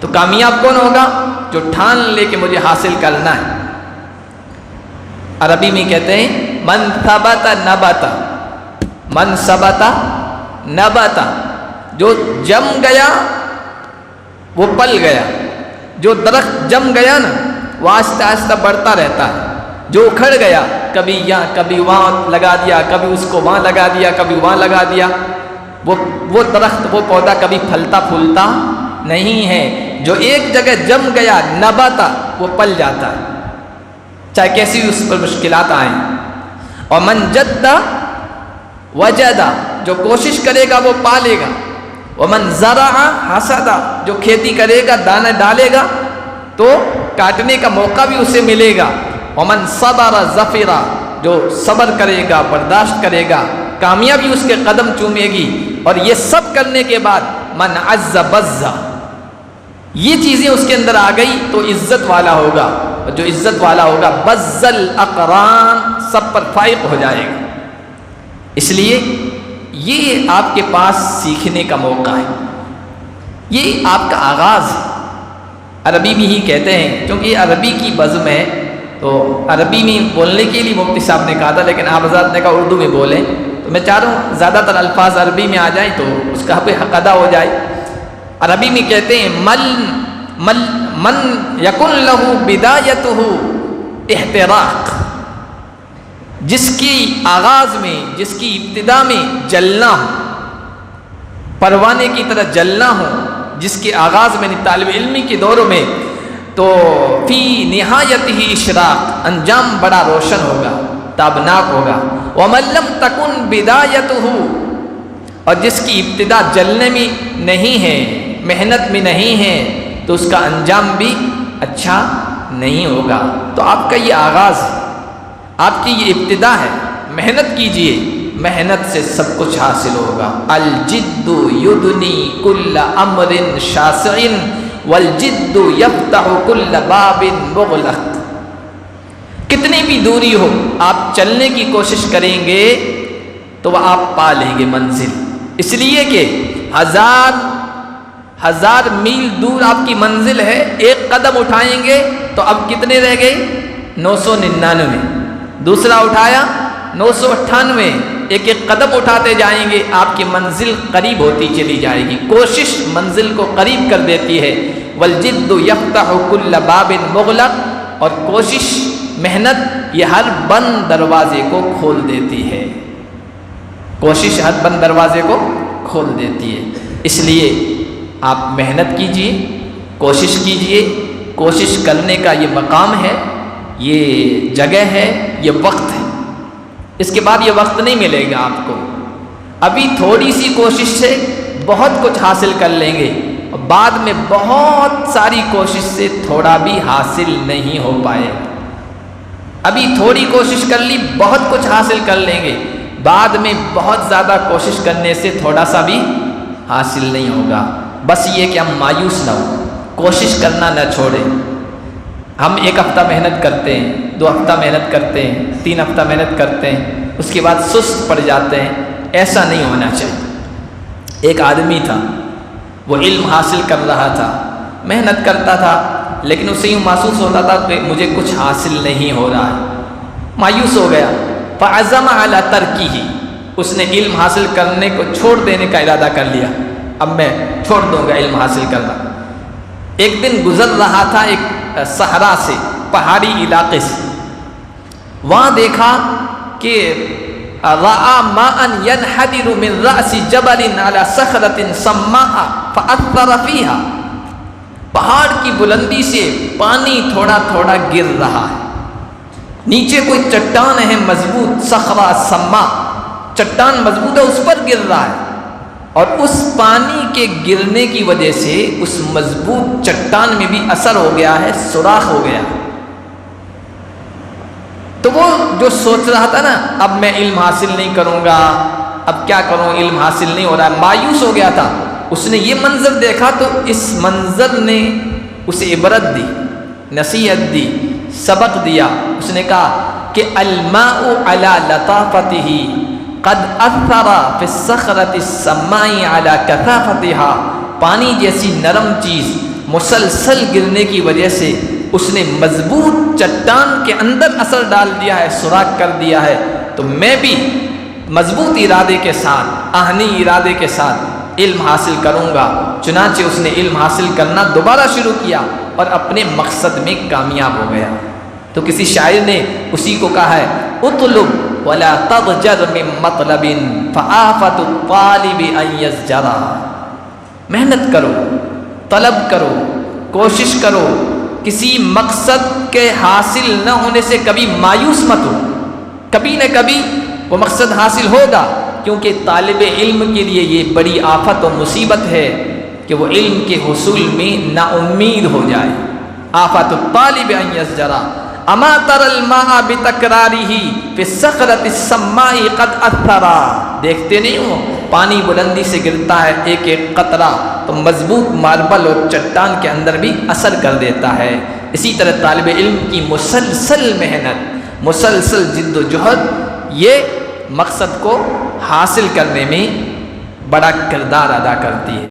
تو کامیاب کون ہوگا؟ جو ٹھان لے کہ مجھے حاصل کرنا ہے۔ عربی میں کہتے ہیں من ثبت نبت، من ثبت نبت، جو جم گیا وہ پل گیا۔ جو درخت جم گیا نا وہ آہستہ آہستہ بڑھتا رہتا ہے، جو اکھڑ گیا کبھی یہاں کبھی وہاں لگا دیا، کبھی اس کو وہاں لگا دیا، کبھی وہاں لگا دیا، وہ درخت وہ پودا کبھی پھلتا پھولتا نہیں ہے۔ جو ایک جگہ جم گیا نباتا وہ پل جاتا ہے، چاہے کیسی اس پر مشکلات آئیں۔ اور من جد وجدا، جو کوشش کرے گا وہ پالے گا۔ ومن زرع حصد، جو کھیتی کرے گا دانا ڈالے گا تو کاٹنے کا موقع بھی اسے ملے گا۔ ومن صبر ظفر، جو صبر کرے گا برداشت کرے گا کامیابی اس کے قدم چومے گی۔ اور یہ سب کرنے کے بعد من عز بز، یہ چیزیں اس کے اندر آ گئی تو عزت والا ہوگا، اور جو عزت والا ہوگا بز الاقران، سب پر فائق ہو جائے گا۔ اس لیے یہ آپ کے پاس سیکھنے کا موقع ہے، یہ آپ کا آغاز ہے۔ عربی میں ہی کہتے ہیں، کیونکہ یہ عربی کی بزم ہے تو عربی میں بولنے کے لیے مفتی صاحب نے کہا تھا، لیکن آپ حضرات نے کہا اردو میں بولیں، تو میں چاہ رہا ہوں زیادہ تر الفاظ عربی میں آ جائیں تو اس کا حق ادا ہو جائے۔ عربی میں کہتے ہیں من یکن لہ بدایتہ احتراق، جس کی آغاز میں، جس کی ابتدا میں جلنا ہو، پروانے کی طرح جلنا ہو، جس کے آغاز میں طالب علمی کے دوروں میں، تو فی نہایتہ اشراق، انجام بڑا روشن ہوگا، تابناک ہوگا۔ ومن لم تکن بدایتہ، اور جس کی ابتدا جلنے میں نہیں ہے، محنت میں نہیں ہے، تو اس کا انجام بھی اچھا نہیں ہوگا۔ تو آپ کا یہ آغاز ہے، آپ کی یہ ابتدا ہے، محنت کیجئے، محنت سے سب کچھ حاصل ہوگا۔ الجد یدنی کل امر شاسع والجد یفتح کل باب مغلق، کتنی بھی دوری ہو آپ چلنے کی کوشش کریں گے تو وہ آپ پا لیں گے منزل، اس لیے کہ ہزار میل دور آپ کی منزل ہے، ایک قدم اٹھائیں گے تو اب کتنے رہ گئے؟ 999، دوسرا اٹھایا 998، ایک ایک قدم اٹھاتے جائیں گے آپ کی منزل قریب ہوتی چلی جائے گی۔ کوشش منزل کو قریب کر دیتی ہے۔ والجد یفتح کل باب مغلق، اور کوشش، محنت یہ ہر بند دروازے کو کھول دیتی ہے، کوشش ہر بند دروازے کو کھول دیتی ہے۔ اس لیے آپ محنت کیجئے، کوشش کیجئے، کوشش کرنے کا یہ مقام ہے، یہ جگہ ہے، یہ وقت ہے۔ اس کے بعد یہ وقت نہیں ملے گا آپ کو۔ ابھی تھوڑی سی کوشش سے بہت کچھ حاصل کر لیں گے، اور بعد میں بہت ساری کوشش سے تھوڑا بھی حاصل نہیں ہو پائے۔ ابھی تھوڑی کوشش کر لی، بہت کچھ حاصل کر لیں گے، بعد میں بہت زیادہ کوشش کرنے سے تھوڑا سا بھی حاصل نہیں ہوگا۔ بس یہ کہ ہم مایوس نہ ہوں، کوشش کرنا نہ چھوڑیں۔ ہم 1 ہفتہ محنت کرتے ہیں، 2 ہفتہ محنت کرتے ہیں، 3 ہفتہ محنت کرتے ہیں، اس کے بعد سست پڑ جاتے ہیں، ایسا نہیں ہونا چاہیے۔ ایک آدمی تھا، وہ علم حاصل کر رہا تھا، محنت کرتا تھا، لیکن اسے یوں محسوس ہوتا تھا کہ مجھے کچھ حاصل نہیں ہو رہا ہے، مایوس ہو گیا۔ فعزم علی ترکہ، اس نے علم حاصل کرنے کو چھوڑ دینے کا ارادہ کر لیا، اب میں چھوڑ دوں گا علم حاصل کرنا۔ ایک دن گزر رہا تھا ایک صحرا سے، پہاڑی علاقے سے، وہاں دیکھا کہ رأى ماء ينحدر من رأس جبل على صخرة سماء فأثر فيها، پہاڑ کی بلندی سے پانی تھوڑا تھوڑا گر رہا ہے، نیچے کوئی چٹان ہے مضبوط، صخرہ سما، چٹان مضبوط ہے، اس پر گر رہا ہے، اور اس پانی کے گرنے کی وجہ سے اس مضبوط چٹان میں بھی اثر ہو گیا ہے، سوراخ ہو گیا۔ تو وہ جو سوچ رہا تھا نا اب میں علم حاصل نہیں کروں گا، اب کیا کروں، علم حاصل نہیں ہو رہا ہے، مایوس ہو گیا تھا۔ اس نے یہ منظر دیکھا تو اس منظر نے اسے عبرت دی، نصیحت دی، سبق دیا۔ اس نے کہا کہ الماء علی لطافتہ قد اثر فی الصخرۃ السماء علی کثافتها، پانی جیسی نرم چیز مسلسل گرنے کی وجہ سے اس نے مضبوط چٹان کے اندر اثر ڈال دیا ہے، سوراخ کر دیا ہے، تو میں بھی مضبوط ارادے کے ساتھ، آہنی ارادے کے ساتھ علم حاصل کروں گا۔ چنانچہ اس نے علم حاصل کرنا دوبارہ شروع کیا اور اپنے مقصد میں کامیاب ہو گیا۔ تو کسی شاعر نے اسی کو کہا ہے، اطلب ولا تضجر من مطلب فآفت الطالب ان یزجرا، محنت کرو، طلب کرو، کوشش کرو، کسی مقصد کے حاصل نہ ہونے سے کبھی مایوس مت ہو، کبھی نہ کبھی وہ مقصد حاصل ہوگا، کیونکہ طالب علم کے لیے یہ بڑی آفت و مصیبت ہے کہ وہ علم کے حصول میں نا امید ہو جائے۔ آفت الطالب ان یزجرا اما تر الماء بتکرارہ فی الصخرۃ السماء قد اثرا، دیکھتے نہیں ہو پانی بلندی سے گرتا ہے ایک ایک قطرہ تو مضبوط ماربل اور چٹان کے اندر بھی اثر کر دیتا ہے۔ اسی طرح طالب علم کی مسلسل محنت، مسلسل جد و جہد، یہ مقصد کو حاصل کرنے میں بڑا کردار ادا کرتی ہے۔